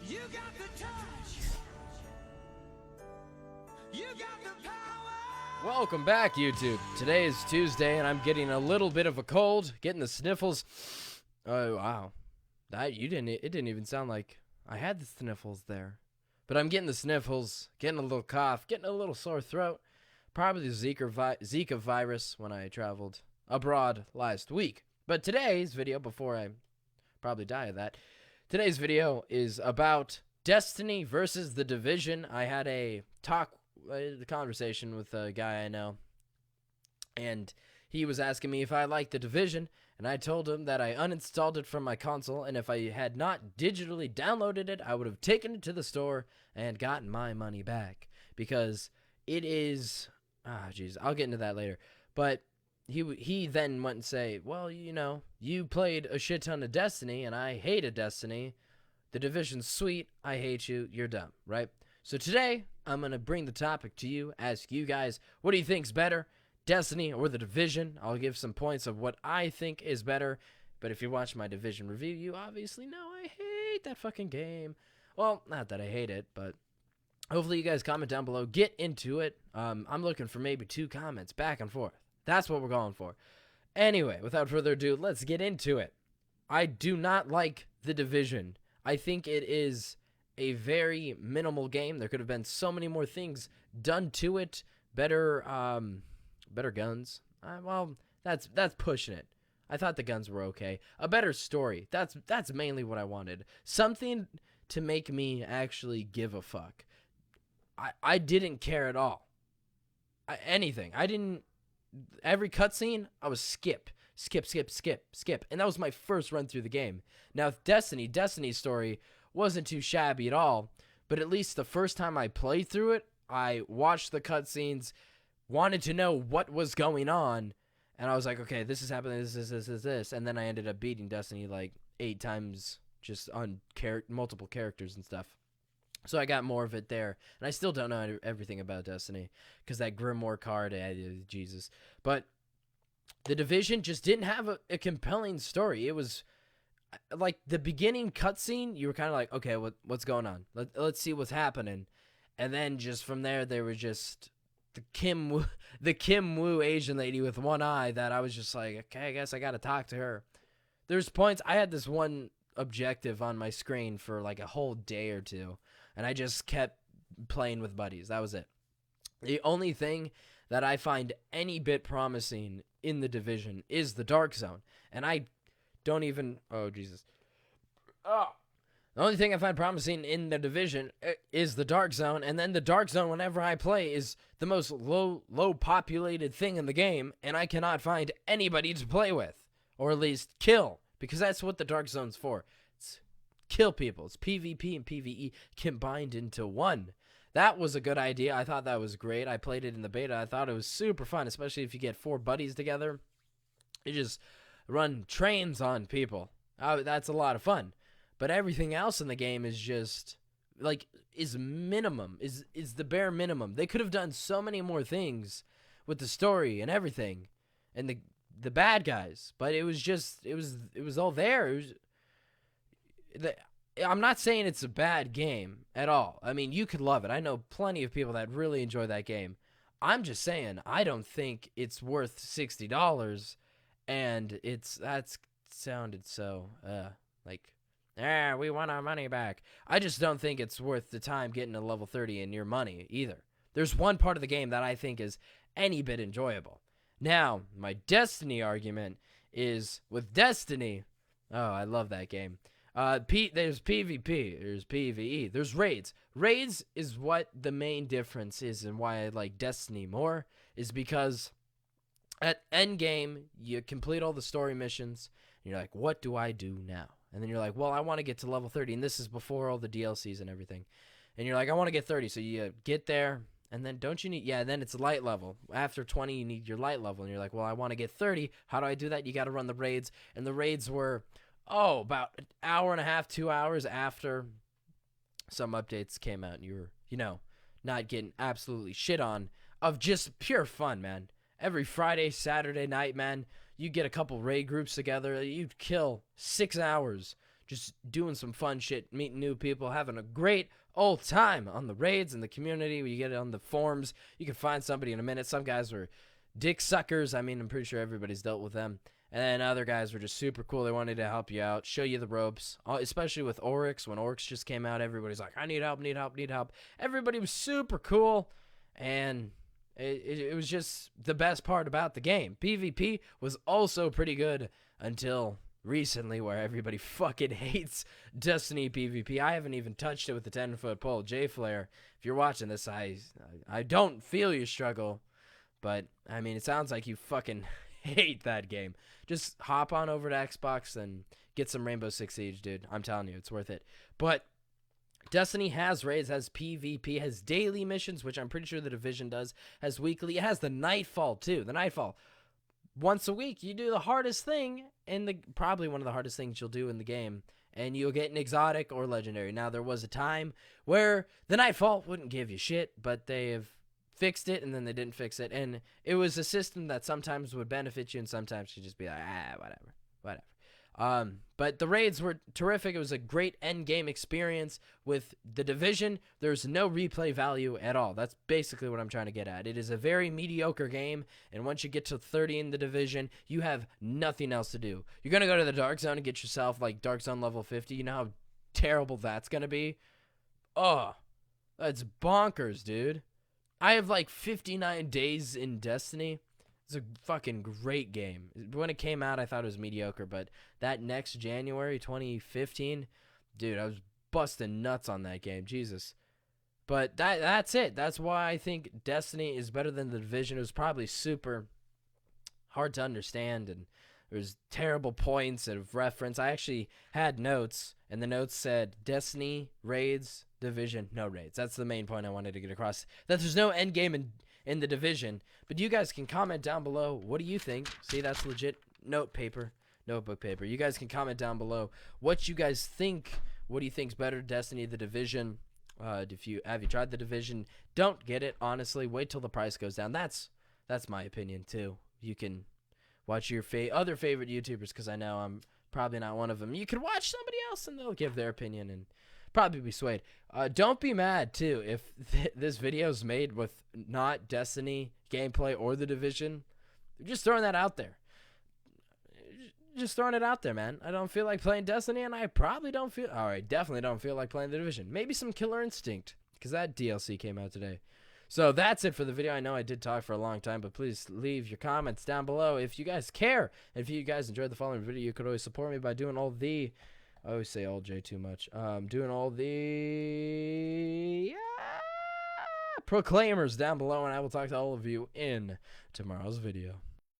You got the touch. You got the power. Welcome back, YouTube. Today is Tuesday, and I'm getting a little bit of a cold, getting the sniffles. Oh wow, it didn't even sound like I had the sniffles there, but I'm getting the sniffles, getting a little cough, getting a little sore throat. Probably the Zika virus when I traveled abroad last week. But today's video, before I probably die of that, today's video is about Destiny versus The Division. I had a conversation with a guy I know, and he was asking me if I liked The Division, and I told him that I uninstalled it from my console, and if I had not digitally downloaded it, I would have taken it to the store and gotten my money back, because it is... I'll get into that later. But he then went and say, well, you know, you played a shit ton of Destiny, and I hated Destiny. The Division's sweet. I hate you. You're dumb, right? So today, I'm going to bring the topic to you, ask you guys, what do you think's better, Destiny or The Division? I'll give some points of what I think is better. But if you watch my Division review, you obviously know I hate that fucking game. Well, not that I hate it, but hopefully you guys comment down below. Get into it. I'm looking for maybe 2 comments back and forth. That's what we're going for. Anyway, without further ado, let's get into it. I do not like The Division. I think it is a very minimal game. There could have been so many more things done to it. Better guns. Well, that's pushing it. I thought the guns were okay. A better story. That's mainly what I wanted. Something to make me actually give a fuck. I didn't care at all. Anything. I didn't... Every cutscene, I was skip. And that was my first run through the game. Now, Destiny's story wasn't too shabby at all, but at least the first time I played through it, I watched the cutscenes, wanted to know what was going on, and I was like, okay, this is happening, this, and then I ended up beating Destiny like 8 times just on multiple characters and stuff. So I got more of it there. And I still don't know everything about Destiny, because that Grimoire card, Jesus. But The Division just didn't have a compelling story. It was like the beginning cutscene, you were kind of like, okay, what's going on? Let's see what's happening. And then just from there was just the Kim Woo Asian lady with one eye that I was just like, okay, I guess I got to talk to her. There's points, I had this one objective on my screen for like a whole day or 2. And I just kept playing with buddies. That was it. The only thing that I find any bit promising in The Division is the Dark Zone. And I don't even... Oh, Jesus. Oh. The only thing I find promising in The Division is the Dark Zone. And then the Dark Zone, whenever I play, is the most low-populated thing in the game. And I cannot find anybody to play with. Or at least kill. Because that's what the Dark Zone's for. Kill people. It's PvP and PvE combined into one. That was a good idea. I thought that was great. I played it in the beta. I thought it was super fun, especially if you get 4 buddies together. You just run trains on people. That's a lot of fun. But everything else in the game is just like is minimum. Is the bare minimum. They could have done so many more things with the story and everything, and the bad guys. But it was all there. I'm not saying it's a bad game at all. I mean, you could love it. I know plenty of people that really enjoy that game. I'm just saying, I don't think it's worth $60, and that sounded so, we want our money back. I just don't think it's worth the time getting to level 30 and your money either. There's one part of the game that I think is any bit enjoyable. Now, my Destiny argument is, with Destiny, oh, I love that game. There's PvP, there's PvE, there's raids. Raids is what the main difference is, and why I like Destiny more, is because at endgame, you complete all the story missions, and you're like, what do I do now? And then you're like, well, I want to get to level 30, and this is before all the DLCs and everything. And you're like, I want to get 30, so you get there, and then don't you need, then it's light level. After 20, you need your light level, and you're like, well, I want to get 30. How do I do that? You got to run the raids, and the raids were... about an hour and a half, 2 hours after some updates came out, and you were, not getting absolutely shit on, of just pure fun, man. Every Friday, Saturday night, man, you get a couple raid groups together, you kill 6 hours just doing some fun shit, meeting new people, having a great old time on the raids in the community. You get it on the forums. You can find somebody in a minute. Some guys were dick suckers. I mean, I'm pretty sure everybody's dealt with them. And then other guys were just super cool. They wanted to help you out, show you the ropes, especially with Oryx. When Oryx just came out, everybody's like, I need help, need help, need help. Everybody was super cool, and it was just the best part about the game. PvP was also pretty good until recently, where everybody fucking hates Destiny PvP. I haven't even touched it with the 10-foot pole. J-Flare, if you're watching this, I don't feel your struggle, but, I mean, it sounds like you fucking hate that game. Just hop on over to Xbox and get some Rainbow Six Siege, dude. I'm telling you, it's worth it. But Destiny has raids, has PvP, has daily missions, which I'm pretty sure the Division does, has weekly. It has the Nightfall, too. The Nightfall. Once a week, you do the hardest thing, probably one of the hardest things you'll do in the game, and you'll get an exotic or legendary. Now, there was a time where the Nightfall wouldn't give you shit, but they have fixed it, and then they didn't fix it, and it was a system that sometimes would benefit you, and sometimes you'd just be like, whatever. But the raids were terrific. It was a great end game experience. With the Division, there's no replay value at all. That's basically what I'm trying to get at. It is a very mediocre game, and once you get to 30 in the Division, you have nothing else to do. You're going to go to the Dark Zone and get yourself, like, Dark Zone level 50. You know how terrible that's going to be? Oh, that's bonkers, dude. I have like 59 days in Destiny. It's a fucking great game. When it came out, I thought it was mediocre, but that next January 2015, dude, I was busting nuts on that game. Jesus. But that's it. That's why I think Destiny is better than the Division. It was probably super hard to understand, and there was terrible points of reference. I actually had notes, and the notes said Destiny, raids, Division, no raids. That's the main point I wanted to get across. That there's no end game in the Division. But you guys can comment down below. What do you think? See, that's legit notebook paper. You guys can comment down below what you guys think. What do you think's better, Destiny, the Division? Have you tried the Division? Don't get it. Honestly, wait till the price goes down. That's my opinion too. You can watch your other favorite YouTubers, because I know I'm probably not one of them. You can watch somebody else and they'll give their opinion and probably be swayed. Don't be mad too if this video is made with not Destiny gameplay or the Division. Just throwing that out there. Just throwing it out there, man. I don't feel like playing Destiny, and I probably definitely don't feel like playing the Division. Maybe some Killer Instinct, because that DLC came out today. So that's it for the video. I know I did talk for a long time, but please leave your comments down below if you guys care. If you guys enjoyed the following video, you could always support me by doing all the... I always say all J too much. Doing all the proclaimers down below, and I will talk to all of you in tomorrow's video.